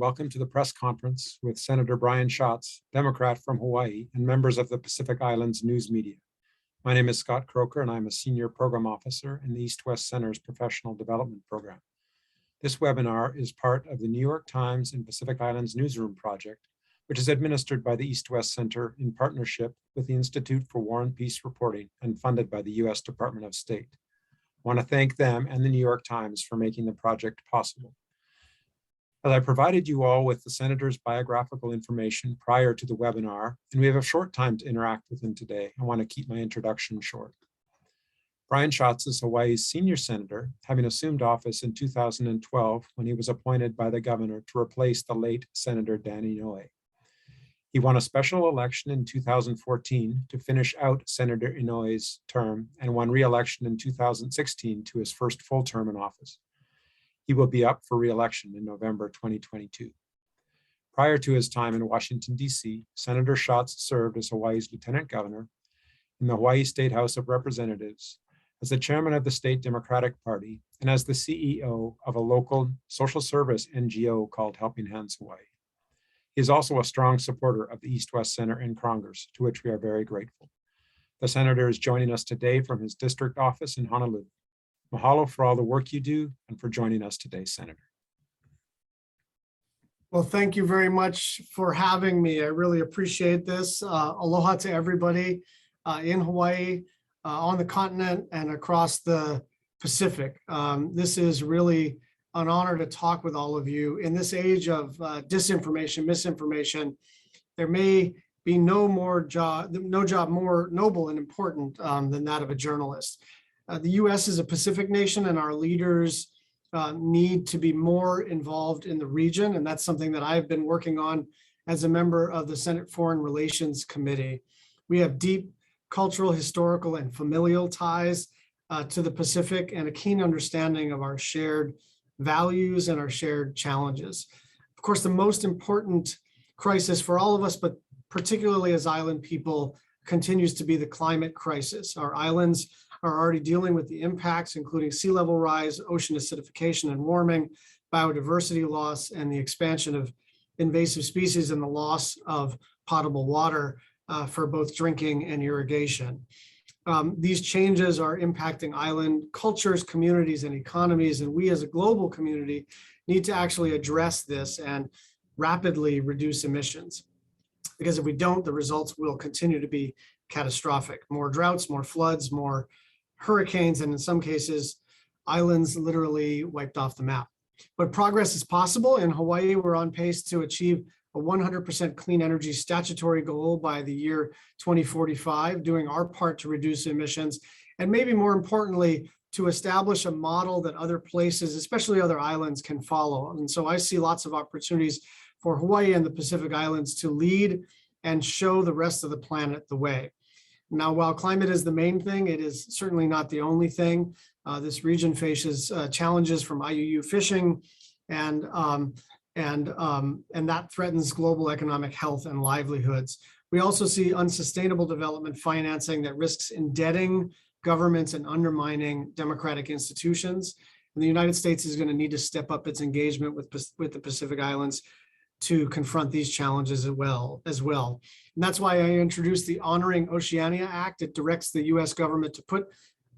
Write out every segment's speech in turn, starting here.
welcome to the press conference with Senator Brian Schatz, Democrat from Hawaii, and members of the Pacific Islands news media. My name is Scott Croker, and I'm a Senior Program Officer in the East-West Center's Professional Development Program. This webinar is part of the New York Times and Pacific Islands Newsroom Project, which is administered by the East-West Center in partnership with the Institute for War and Peace Reporting and funded by the U.S. Department of State. I want to thank them and the New York Times for making the project possible. As I provided you all with the Senator's biographical information prior to the webinar, and we have a short time to interact with him today, I want to keep my introduction short. Brian Schatz is Hawaii's senior senator, having assumed office in 2012 when he was appointed by the governor to replace the late Senator Dan Inouye. He won a special election in 2014 to finish out Senator Inouye's term and won re-election in 2016 to his first full term in office. He will be up for re-election in November 2022. Prior to his time in Washington, D.C., Senator Schatz served as Hawaii's lieutenant governor in the Hawaii State House of Representatives, as the chairman of the State Democratic Party, and as the CEO of a local social service NGO called Helping Hands Hawaii. He is also a strong supporter of the East-West Center in Congress, to which we are very grateful. The senator is joining us today from his district office in Honolulu. Mahalo for all the work you do and for joining us today, Senator. Well, thank you very much for having me. I really appreciate this. Aloha to everybody in Hawaii, on the continent, and across the Pacific. This is really an honor to talk with all of you. In this age of disinformation, misinformation, there may be no job more noble and important than that of a journalist. The U.S. is a Pacific nation, and our leaders need to be more involved in the region, and that's something that I've been working on as a member of the Senate Foreign Relations Committee. We have deep cultural, historical, and familial ties to the Pacific and a keen understanding of our shared values and our shared challenges. Of course, the most important crisis for all of us, but particularly as island people, continues to be the climate crisis. Our islands are already dealing with the impacts, including sea level rise, ocean acidification and warming, biodiversity loss, and the expansion of invasive species and the loss of potable water for both drinking and irrigation. These changes are impacting island cultures, communities, and economies, and we as a global community need to actually address this and rapidly reduce emissions. Because if we don't, the results will continue to be catastrophic. More droughts, more floods, more hurricanes, and in some cases, islands literally wiped off the map. But progress is possible. In Hawaii, we're on pace to achieve a 100% clean energy statutory goal by the year 2045, doing our part to reduce emissions, and maybe more importantly, to establish a model that other places, especially other islands, can follow. And so I see lots of opportunities for Hawaii and the Pacific Islands to lead and show the rest of the planet the way. Now, while climate is the main thing, it is certainly not the only thing. This region faces challenges from IUU fishing, and that threatens global economic health and livelihoods. We also see unsustainable development financing that risks indebting governments and undermining democratic institutions. And the United States is going to need to step up its engagement with the Pacific Islands to confront these challenges as well. And that's why I introduced the Honoring Oceania Act. It directs the US government to put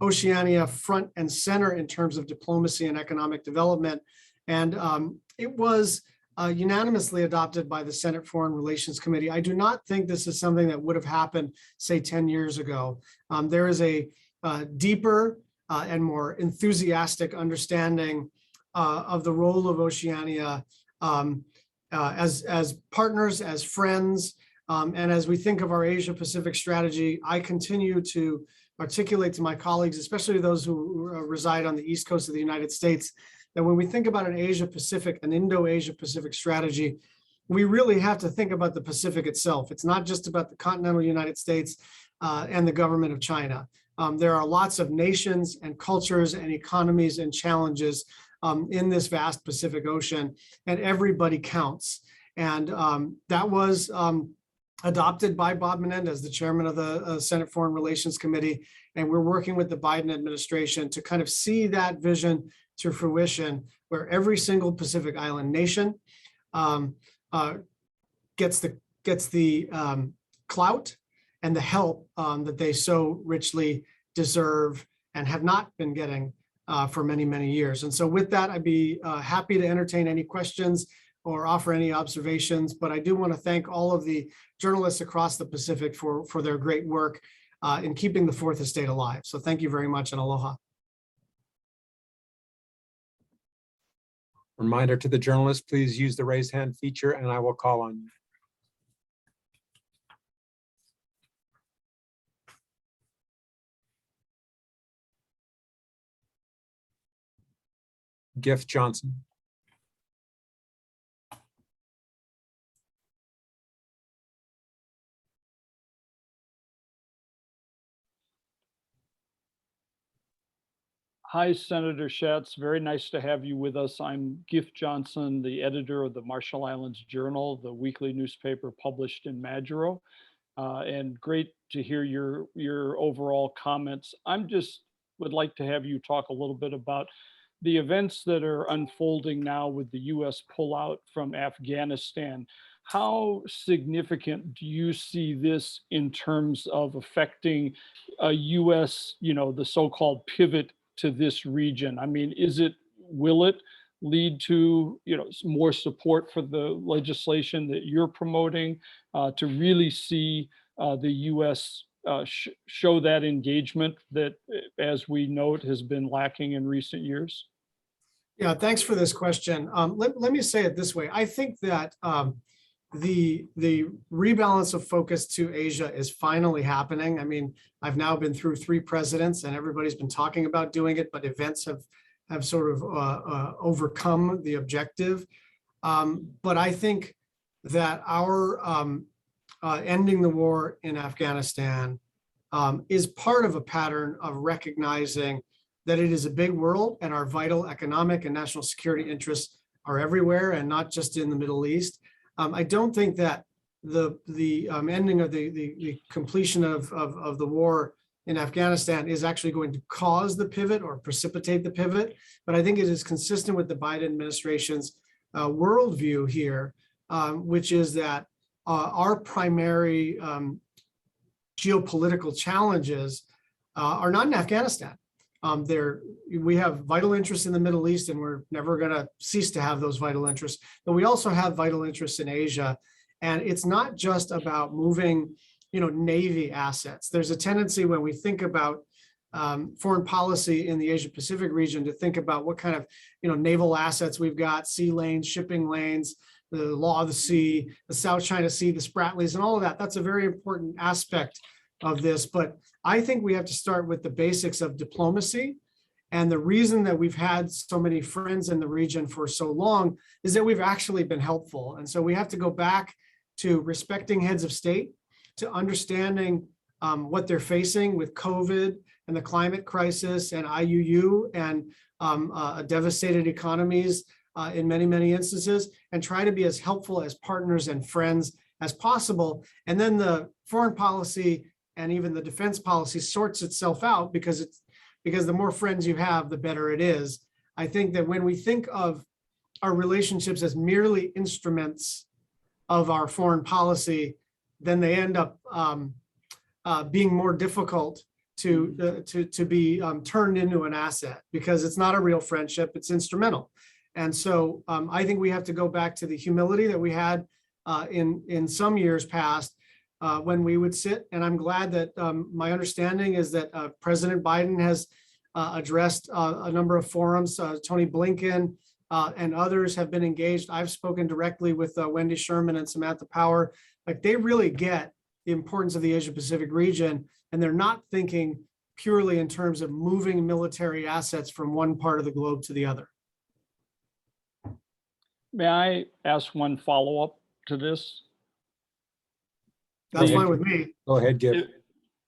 Oceania front and center in terms of diplomacy and economic development. And it was unanimously adopted by the Senate Foreign Relations Committee. I do not think this is something that would have happened, say, 10 years ago. There is a deeper and more enthusiastic understanding of the role of Oceania as partners, as friends, and as we think of our Asia-Pacific strategy. I continue to articulate to my colleagues, especially those who reside on the East Coast of the United States, that when we think about an Asia-Pacific, an Indo-Asia-Pacific strategy, we really have to think about the Pacific itself. It's not just about the continental United States and the government of China. There are lots of nations and cultures and economies and challenges in this vast Pacific Ocean, and everybody counts. And that was adopted by Bob Menendez, the chairman of the Senate Foreign Relations Committee. And we're working with the Biden administration to kind of see that vision to fruition, where every single Pacific Island nation um, gets the clout and the help that they so richly deserve and have not been getting for many, many years. And so with that, I'd be happy to entertain any questions or offer any observations, but I do want to thank all of the journalists across the Pacific for their great work in keeping the Fourth Estate alive. So thank you very much and aloha. Reminder to the journalists, please use the raise hand feature and I will call on you. Gift Johnson. Hi, Senator Schatz. Very nice to have you with us. I'm Gift Johnson, the editor of the Marshall Islands Journal, the weekly newspaper published in Majuro. And great to hear your overall comments. I'm just would like to have you talk a little bit about the events that are unfolding now with the U.S. pullout from Afghanistan. How significant do you see this in terms of affecting a U.S., the so-called pivot to this region? I mean, will it lead to, more support for the legislation that you're promoting to really see the U.S. Show that engagement that, as we note, has been lacking in recent years? Yeah, thanks for this question. Let me say it this way. I think that the rebalance of focus to Asia is finally happening. I mean, I've now been through 3 presidents and everybody's been talking about doing it, but events have sort of overcome the objective. But I think that our ending the war in Afghanistan is part of a pattern of recognizing that it is a big world and our vital economic and national security interests are everywhere and not just in the Middle East. I don't think that the ending of the completion of the war in Afghanistan is actually going to cause the pivot or precipitate the pivot, but I think it is consistent with the Biden administration's worldview here, which is that our primary geopolitical challenges are not in Afghanistan. We have vital interests in the Middle East, and we're never going to cease to have those vital interests. But we also have vital interests in Asia, and it's not just about moving, Navy assets. There's a tendency when we think about foreign policy in the Asia Pacific region to think about what kind of, naval assets we've got, sea lanes, shipping lanes, the law of the sea, the South China Sea, the Spratlys, and all of that. That's a very important aspect of this, but I think we have to start with the basics of diplomacy. And the reason that we've had so many friends in the region for so long is that we've actually been helpful. And so we have to go back to respecting heads of state, to understanding what they're facing with COVID and the climate crisis and IUU and devastated economies in many, many instances, and try to be as helpful as partners and friends as possible. And then the foreign policy and even the defense policy sorts itself out because the more friends you have, the better it is. I think that when we think of our relationships as merely instruments of our foreign policy, then they end up being more difficult to be turned into an asset because it's not a real friendship, it's instrumental. And so I think we have to go back to the humility that we had in some years past, when we would sit, and I'm glad that my understanding is that President Biden has addressed a number of forums. Tony Blinken and others have been engaged. I've spoken directly with Wendy Sherman and Samantha Power. Like, they really get the importance of the Asia Pacific region, and they're not thinking purely in terms of moving military assets from one part of the globe to the other. May I ask one follow-up to this? That's fine with me. Go ahead, Gift.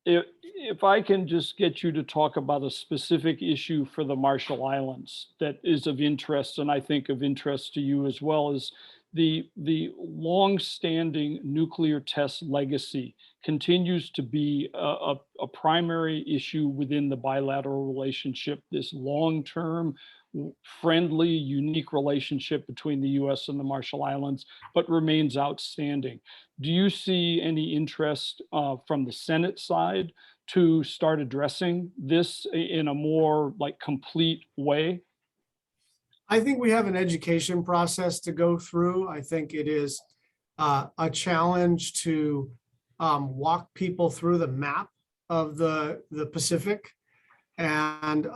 If I can just get you to talk about a specific issue for the Marshall Islands that is of interest, and I think of interest to you as well, as the long-standing nuclear test legacy continues to be a primary issue within the bilateral relationship, this long-term friendly, unique relationship between the US and the Marshall Islands, but remains outstanding. Do you see any interest from the Senate side to start addressing this in a more like complete way? I think we have an education process to go through. I think it is a challenge to walk people through the map of the Pacific. And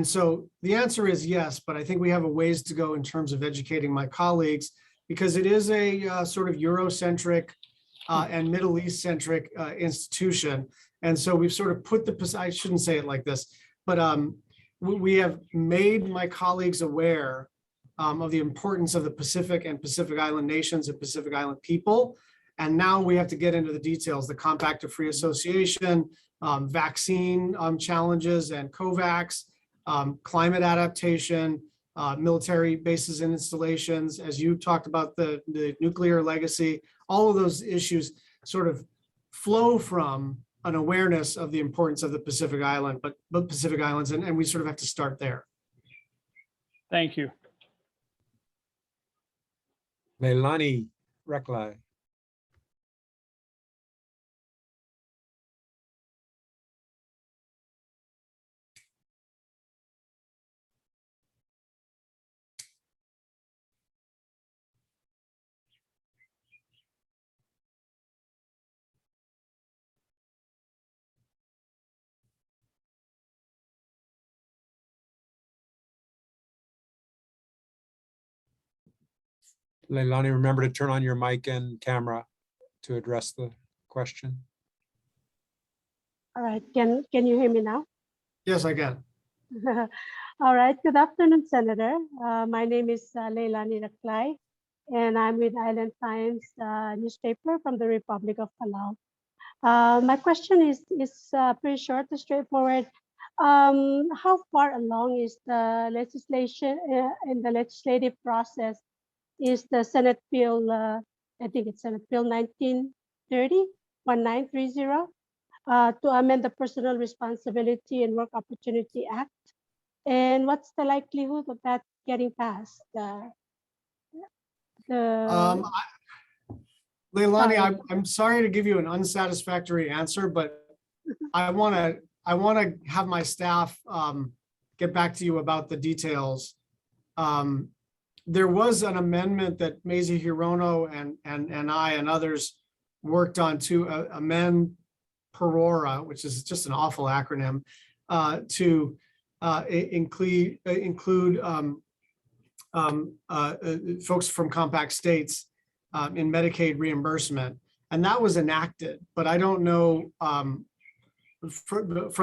so the answer is yes, but I think we have a ways to go in terms of educating my colleagues, because it is a sort of Eurocentric and Middle East centric institution. And so we've sort of put I shouldn't say it like this, but we have made my colleagues aware of the importance of the Pacific and Pacific Island nations and Pacific Island people. And now we have to get into the details, the Compact of Free Association, vaccine challenges and COVAX, climate adaptation, military bases and installations, as you talked about the nuclear legacy. All of those issues sort of flow from an awareness of the importance of the Pacific Island, but Pacific Islands, and we sort of have to start there. Thank you. Leilani Reklai. Leilani, remember to turn on your mic and camera to address the question. All right, can you hear me now? Yes, I can. All right, good afternoon, Senator. My name is Leilani Reklai, and I'm with Island Times newspaper from the Republic of Palau. My question is pretty short and straightforward. How far along is the legislation in the legislative process? Is the Senate Bill, I think it's Senate Bill 1930, to amend the Personal Responsibility and Work Opportunity Act? And what's the likelihood of that getting passed? Leilani, I'm sorry to give you an unsatisfactory answer, but I want to have my staff get back to you about the details. There was an amendment that Mazie Hirono and I and others worked on to amend PERORA, which is just an awful acronym, to include folks from compact states in Medicaid reimbursement. And that was enacted, but I don't know from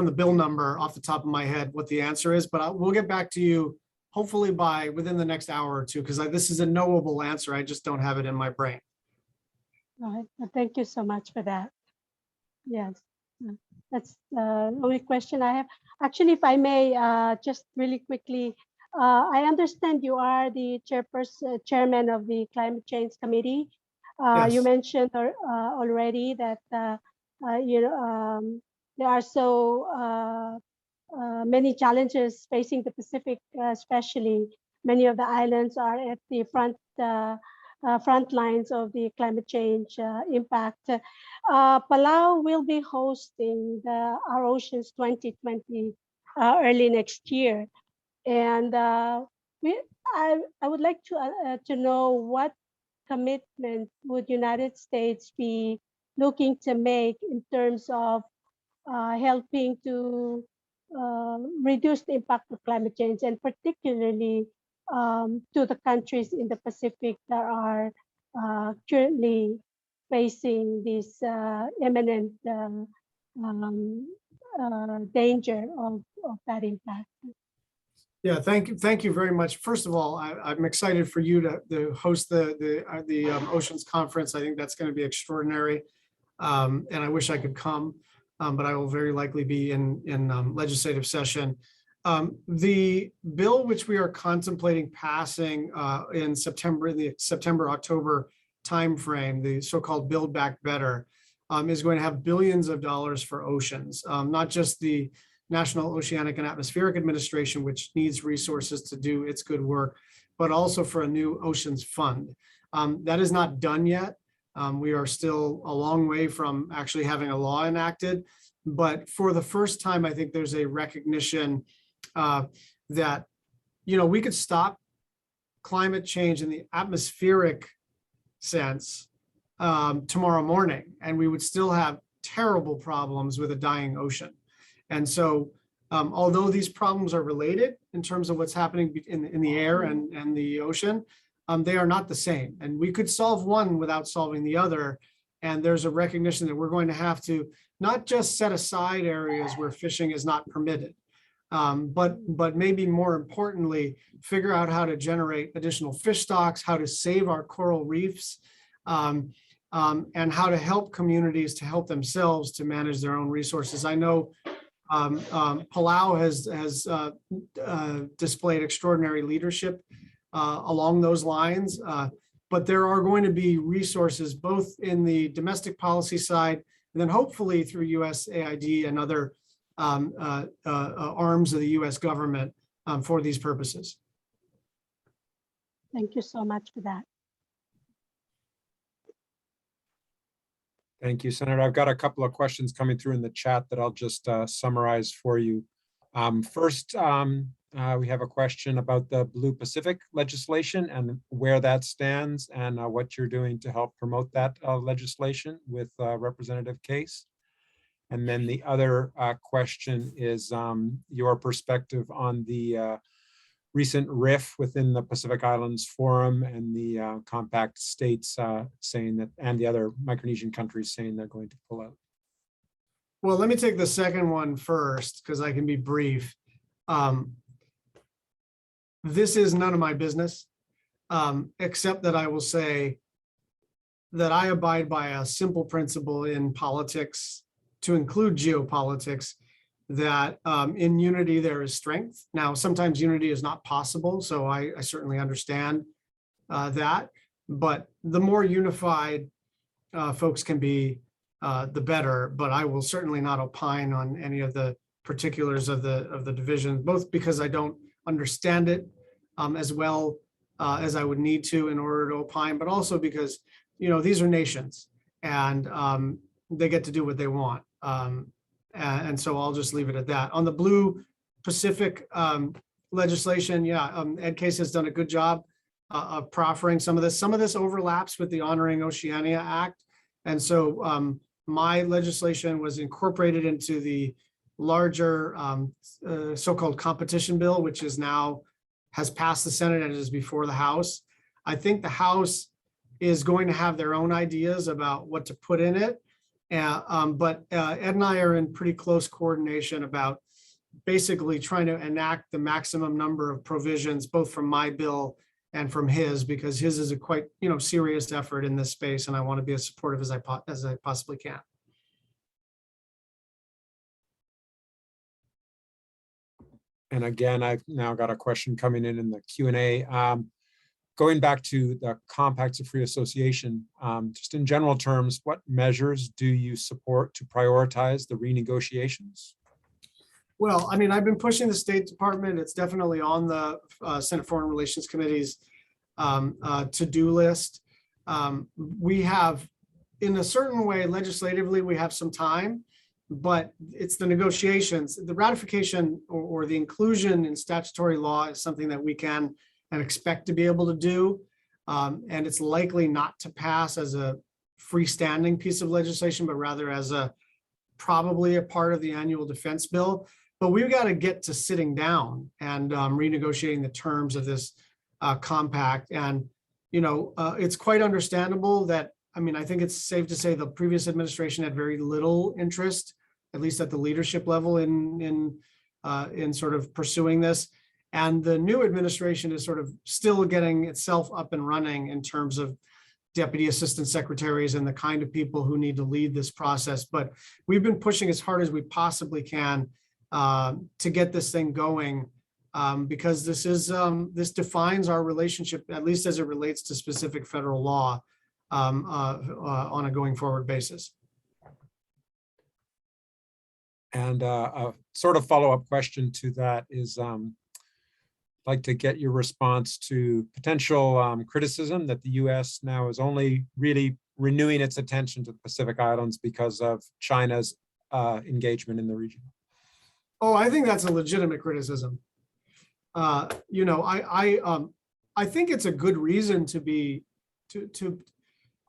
the bill number off the top of my head what the answer is, but we'll get back to you hopefully within the next hour or two, because this is a knowable answer. I just don't have it in my brain. All right, well, thank you so much for that. Yes, that's the only question I have. Actually, if I may, just really quickly, I understand you are the chairman of the Climate Change Committee. Yes. You mentioned already that there are so many challenges facing the Pacific, especially many of the islands are at the front lines of the climate change impact. Palau will be hosting our Oceans 2020 early next year, and I would like to know what commitment would United States be looking to make in terms of helping to reduce the impact of climate change, and particularly to the countries in the Pacific that are currently facing this imminent danger of that impact. Yeah, thank you very much. First of all, I'm excited for you to host the Oceans Conference. I think that's going to be extraordinary, and I wish I could come, but I will very likely be in legislative session. The bill which we are contemplating passing in the September-October timeframe, the so-called Build Back Better, is going to have billions of dollars for oceans, not just the National Oceanic and Atmospheric Administration, which needs resources to do its good work, but also for a new Oceans Fund. That is not done yet. We are still a long way from actually having a law enacted, but for the first time, I think there's a recognition that, we could stop climate change in the atmospheric sense tomorrow morning, and we would still have terrible problems with a dying ocean. And so, although these problems are related in terms of what's happening in the air and the ocean, they are not the same. And we could solve one without solving the other. And there's a recognition that we're going to have to not just set aside areas where fishing is not permitted, but maybe more importantly, figure out how to generate additional fish stocks, how to save our coral reefs, and how to help communities to help themselves to manage their own resources. I know Palau has displayed extraordinary leadership along those lines, but there are going to be resources both in the domestic policy side, and then hopefully through USAID and other arms of the US government for these purposes. Thank you so much for that. Thank you, Senator. I've got a couple of questions coming through in the chat that I'll just summarize for you. First, we have a question about the Blue Pacific legislation and where that stands and what you're doing to help promote that legislation with Representative Case. And then the other question is your perspective on the recent rift within the Pacific Islands Forum and the compact states saying that, and the other Micronesian countries saying they're going to pull out. Well, let me take the second one first, because I can be brief. This is none of my business, except that I will say that I abide by a simple principle in politics, to include geopolitics, that in unity there is strength. Now, sometimes unity is not possible, so I certainly understand that, but the more unified folks can be, the better. But I will certainly not opine on any of the particulars of the division, both because I don't understand it as well as I would need to in order to opine, but also because these are nations and they get to do what they want. And so I'll just leave it at that. On the Blue Pacific legislation, Ed Case has done a good job of proffering some of this. Some of this overlaps with the Honoring Oceania Act. And so my legislation was incorporated into the larger so-called competition bill, which is now has passed the Senate and is before the House. I think the House is going to have their own ideas about what to put in it. But Ed and I are in pretty close coordination about basically trying to enact the maximum number of provisions, both from my bill and from his, because his is a quite serious effort in this space, and I want to be as supportive as I possibly can. And again, I've now got a question coming in the Q&A. Going back to the Compacts of Free Association, just in general terms, what measures do you support to prioritize the renegotiations? Well, I mean, I've been pushing the State Department. It's definitely on the Senate Foreign Relations Committee's to-do list. We have, in a certain way, legislatively, we have some time, but it's the negotiations. The ratification or the inclusion in statutory law is something that we can and expect to be able to do. And it's likely not to pass as a freestanding piece of legislation, but rather as probably a part of the annual defense bill. But we've got to get to sitting down and renegotiating the terms of this compact. And, it's quite understandable that, I think it's safe to say the previous administration had very little interest, at least at the leadership level, in sort of pursuing this. And the new administration is sort of still getting itself up and running in terms of deputy assistant secretaries and the kind of people who need to lead this process. But we've been pushing as hard as we possibly can to get this thing going, because this defines our relationship, at least as it relates to specific federal law, on a going forward basis. And a sort of follow-up question to that is, like to get your response to potential criticism that the U.S. now is only really renewing its attention to the Pacific Islands because of China's engagement in the region. Oh, I think that's a legitimate criticism. You know, I think it's a good reason to be,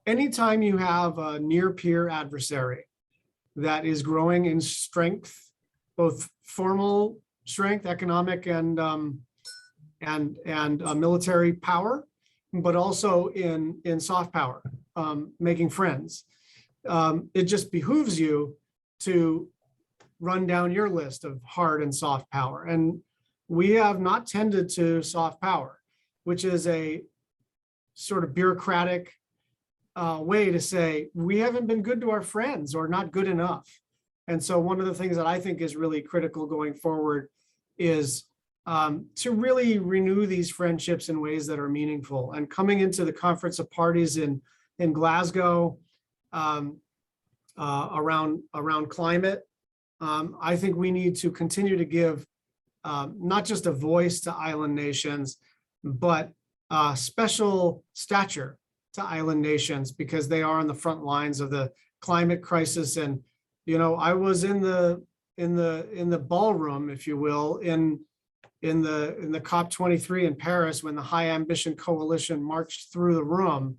anytime you have a near peer adversary that is growing in strength, both formal strength, economic and military power, but also in soft power, making friends. It just behooves you to run down your list of hard and soft power. And we have not tended to soft power, which is a sort of bureaucratic way to say, we haven't been good to our friends or not good enough. And so one of the things that I think is really critical going forward is to really renew these friendships in ways that are meaningful. And coming into the Conference of Parties in Glasgow around climate, I think we need to continue to give not just a voice to island nations, but special stature to island nations, because they are on the front lines of the climate crisis. And you know, I was in the ballroom, if you will, in the COP23 in Paris when the High Ambition Coalition marched through the room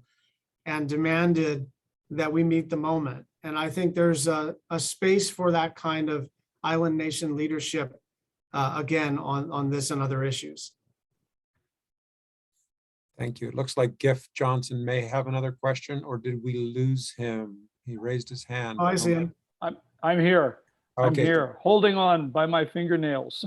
and demanded that we meet the moment. And I think there's a space for that kind of island nation leadership, again, on this and other issues. Thank you. It looks like Giff Johnson may have another question, or did we lose him? He raised his hand. Oh, I see him. I'm here. I'm Okay. here, holding on by my fingernails.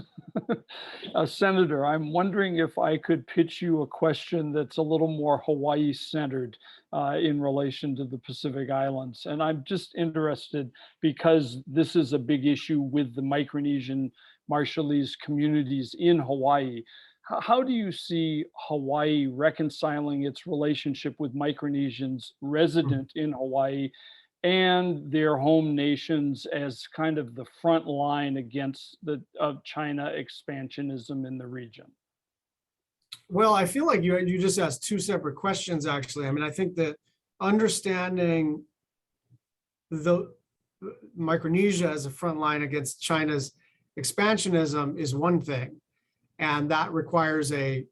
Senator, I'm wondering if I could pitch you a question that's a little more Hawaii-centered in relation to the Pacific Islands. And I'm just interested because this is a big issue with the Micronesian Marshallese communities in Hawaii. How do you see Hawaii reconciling its relationship with Micronesians resident in Hawaii and their home nations as kind of the front line against China expansionism in the region? Well, I feel like you just asked two separate questions, actually. I mean, I think that understanding the Micronesia as a front line against China's expansionism is one thing, and that requires a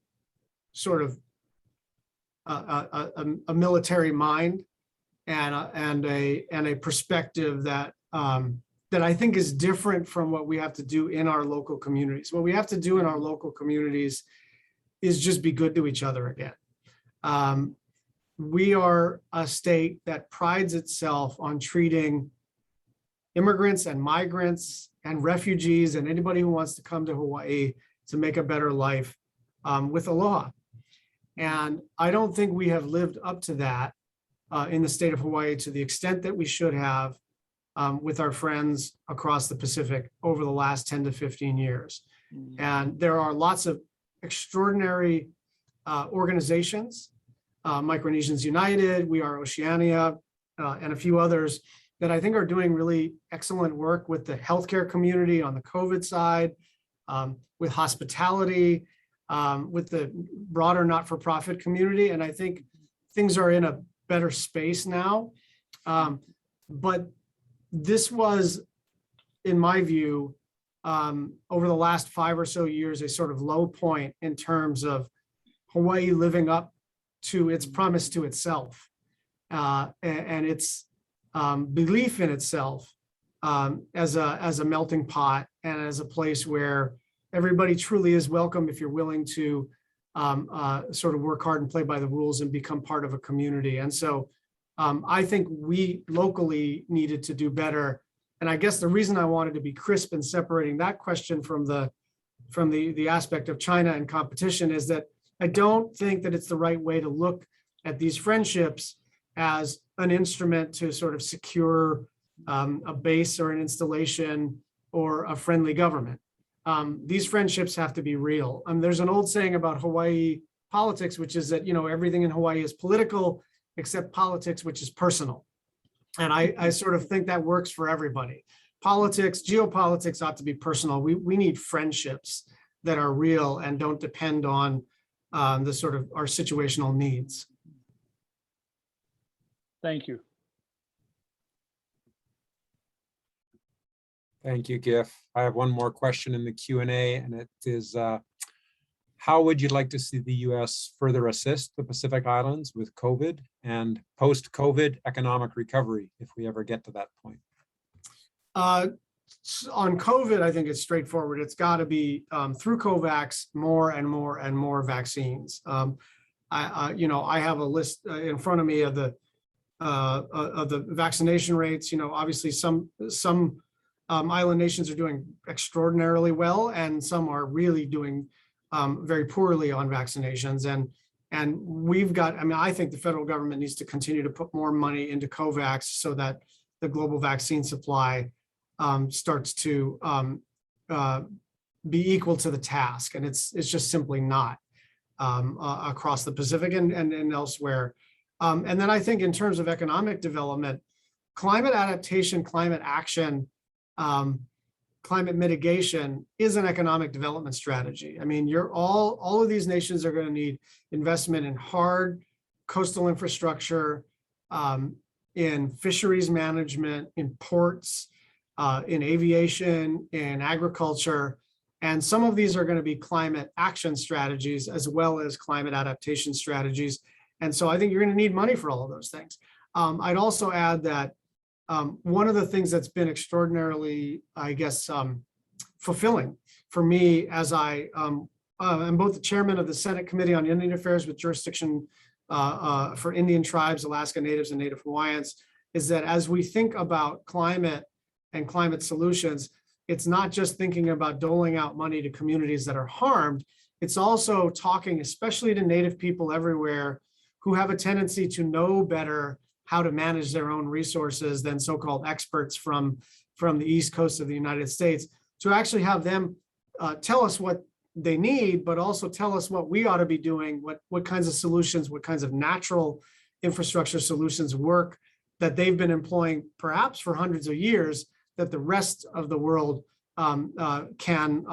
sort of a military mind and a perspective that that I think is different from what we have to do in our local communities. What we have to do in our local communities is just be good to each other again. We are a state that prides itself on treating immigrants and migrants and refugees and anybody who wants to come to Hawaii to make a better life with aloha. And I don't think we have lived up to that in the state of Hawaii to the extent that we should have with our friends across the Pacific over the last 10 to 15 years. And there are lots of extraordinary organizations, Micronesians United, We Are Oceania, and a few others that I think are doing really excellent work with the healthcare community on the COVID side, with hospitality, with the broader not-for-profit community. And I think things are in a better space now. But this was, in my view, over the last 5 or so years, a sort of low point in terms of Hawaii living up to its promise to itself and its belief in itself as a melting pot and as a place where everybody truly is welcome if you're willing to sort of work hard and play by the rules and become part of a community. And so I think we locally needed to do better. And I guess the reason I wanted to be crisp in separating that question from the aspect of China and competition is that I don't think that it's the right way to look at these friendships as an instrument to sort of secure a base or an installation or a friendly government. These friendships have to be real. There's an old saying about Hawaii politics, which is that, you know, everything in Hawaii is political except politics, which is personal. And I sort of think that works for everybody. geopolitics ought to be personal. We need friendships that are real and don't depend on the sort of our situational needs. Thank you. Thank you, Gif. I have one more question in the Q&A, and it is, how would you like to see the U.S. further assist the Pacific Islands with COVID and post-COVID economic recovery, if we ever get to that point? On COVID, I think it's straightforward. It's got to be through COVAX, more and more and more vaccines. I have a list in front of me of the vaccination rates. Obviously some island nations are doing extraordinarily well, and some are really doing very poorly on vaccinations. And we've got, I think the federal government needs to continue to put more money into COVAX so that the global vaccine supply starts to be equal to the task. And it's just simply not across the Pacific and elsewhere. And then I think in terms of economic development, climate adaptation, climate action, climate mitigation is an economic development strategy. All of these nations are going to need investment in hard coastal infrastructure, in fisheries management, in ports, in aviation, in agriculture. And some of these are going to be climate action strategies as well as climate adaptation strategies. And so I think you're going to need money for all of those things. I'd also add that one of the things that's been extraordinarily, fulfilling for me as I'm both the chairman of the Senate Committee on Indian Affairs with jurisdiction for Indian tribes, Alaska Natives, and Native Hawaiians, is that as we think about climate and climate solutions, it's not just thinking about doling out money to communities that are harmed. It's also talking, especially to Native people everywhere who have a tendency to know better how to manage their own resources than so-called experts from the East Coast of the United States, to actually have them tell us what they need, but also tell us what we ought to be doing, what kinds of solutions, what kinds of natural infrastructure solutions work that they've been employing perhaps for hundreds of years, that the rest of the world can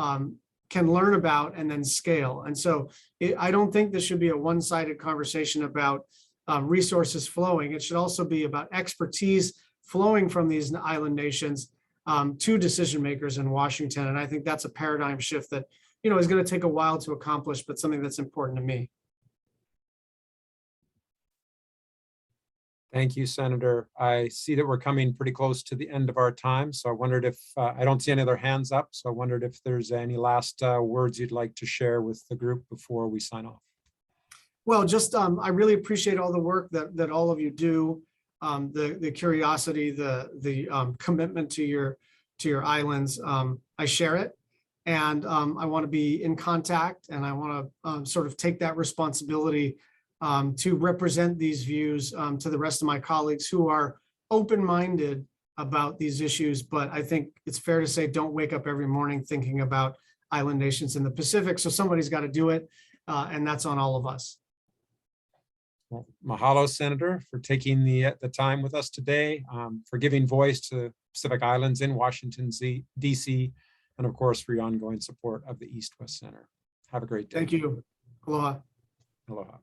learn about and then scale. And so I don't think this should be a one-sided conversation about resources flowing. It should also be about expertise flowing from these island nations to decision makers in Washington. And I think that's a paradigm shift that is going to take a while to accomplish, but something that's important to me. Thank you, Senator. I see that we're coming pretty close to the end of our time. So I wondered if, I don't see any other hands up. So I wondered if there's any last words you'd like to share with the group before we sign off. Well, just I really appreciate all the work that all of you do, the curiosity, the commitment to your islands. I share it, and I want to be in contact, and I want to sort of take that responsibility to represent these views to the rest of my colleagues who are open-minded about these issues. But I think it's fair to say, don't wake up every morning thinking about island nations in the Pacific. So somebody's got to do it, and that's on all of us. Well, mahalo, Senator, for taking the time with us today, for giving voice to Pacific Islands in Washington, D.C., and of course, for your ongoing support of the East-West Center. Have a great day. Thank you. Aloha. Aloha.